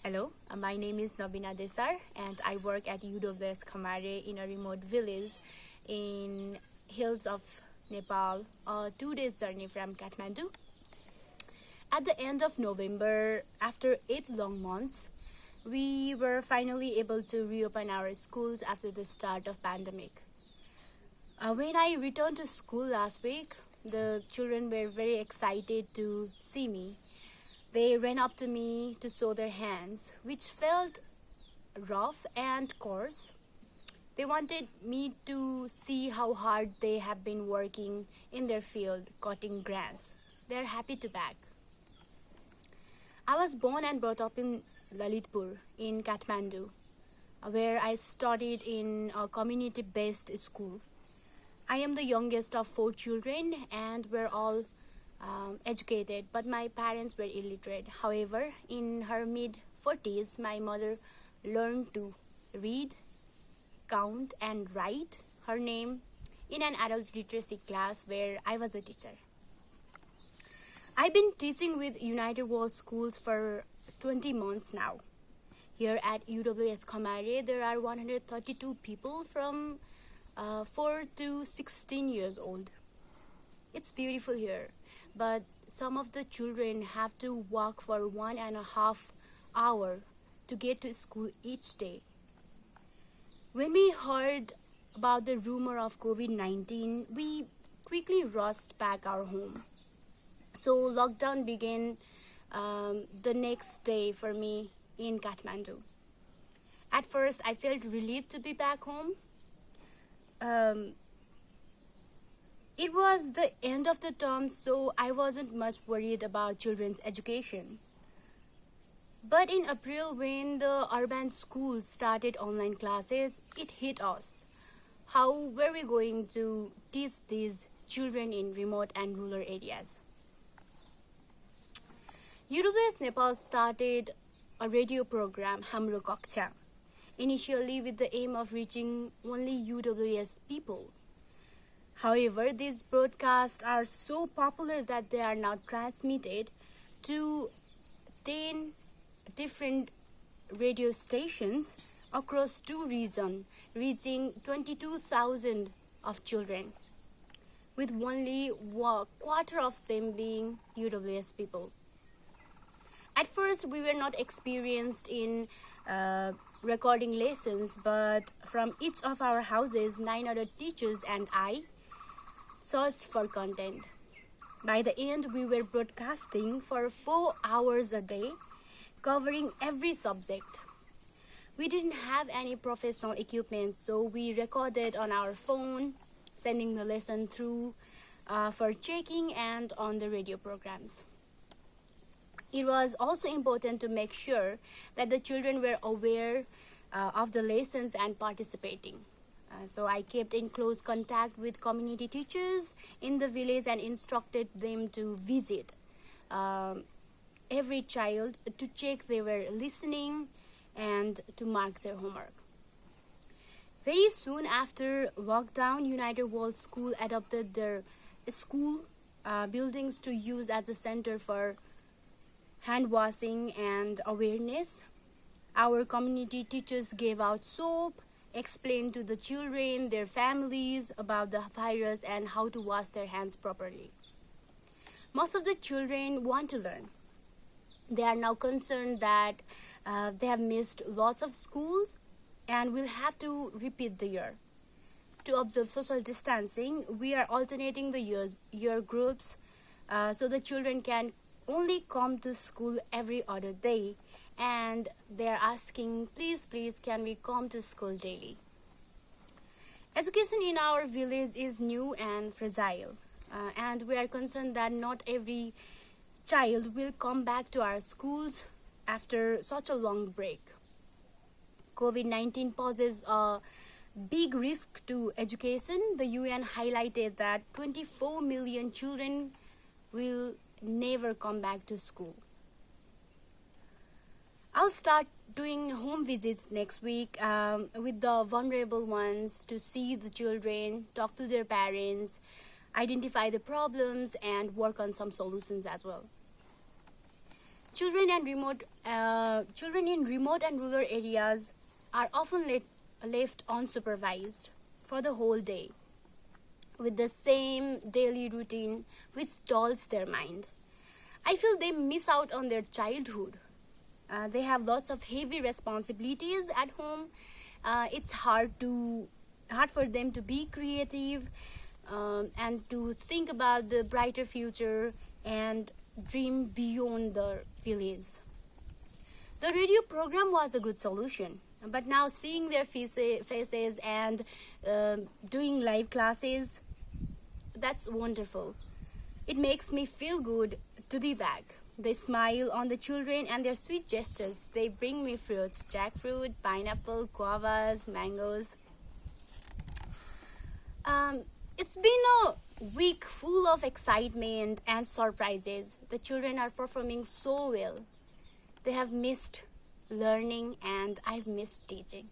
Hello, my name is Nabina and I work at UWS Khamare in a remote village in hills of Nepal, a 2 days journey from Kathmandu. At the end of November, after 8 long months, we were finally able to reopen our schools after the start of pandemic. When I returned to school last week, the children were very excited to see me. They ran up to me to show their hands, which felt rough and coarse. They wanted me to see how hard they have been working in their field cutting grass. They're happy to back. I was born and brought up in Lalitpur in Kathmandu, where I studied in a community based school. I am the youngest of 4 children, and we're all educated, but my parents were illiterate. However, in her mid 40s, my mother learned to read, count, and write her name in an adult literacy class where I was a teacher. I've been teaching with United World Schools for 20 months now. Here at UWS Khamare, there are 132 people from 4 to 16 years old. It's beautiful here, but some of the children have to walk for 1.5 hours to get to school each day. When we heard about the rumor of COVID-19, we quickly rushed back our home. So lockdown began the next day for me in Kathmandu. At first, I felt relieved to be back home. Um, it was the end of the term, so I wasn't much worried about children's education. But in April, when the urban schools started online classes, it hit us. How were we going to teach these children in remote and rural areas? UWS Nepal started a radio program, Hamro Kaksha, initially with the aim of reaching only UWS people. However, these broadcasts are so popular that they are now transmitted to 10 different radio stations across 2 regions, reaching 22,000 of children, with only a quarter of them being UWS people. At first, we were not experienced in recording lessons, but from each of our houses, 9 other teachers and I searched for content. By the end, we were broadcasting for 4 hours a day, covering every subject. We didn't have any professional equipment, so we recorded on our phone, sending the lesson through for checking and on the radio programs. It was also important to make sure that the children were aware of the lessons and participating. So I kept in close contact with community teachers in the village and instructed them to visit every child to check they were listening and to mark their homework. Very soon after lockdown, United World School adopted their school buildings to use as a center for hand washing and awareness. Our community teachers gave out soap, explained to the children, their families about the virus and how to wash their hands properly. Most of the children want to learn. They are now concerned that they have missed lots of schools and will have to repeat the year. To observe social distancing, we are alternating the year groups so the children can only come to school every other day, and they're asking, please, can we come to school daily? Education in our village is new and fragile, and we are concerned that not every child will come back to our schools after such a long break. COVID-19 poses a big risk to education. The UN highlighted that 24 million children will never come back to school. I'll start doing home visits next week with the vulnerable ones to see the children, talk to their parents, identify the problems, and work on some solutions as well. Children in remote and rural areas are often left unsupervised for the whole day with the same daily routine which dulls their mind. I feel they miss out on their childhood. They have lots of heavy responsibilities at home. It's hard for them to be creative and to think about the brighter future and dream beyond the village. The radio program was a good solution, but now seeing their faces and doing live classes, that's wonderful. It makes me feel good to be back. They smile on the children and their sweet gestures. They bring me fruits, jackfruit, pineapple, guavas, mangoes. It's been a week full of excitement and surprises. The children are performing so well. They have missed learning and I've missed teaching.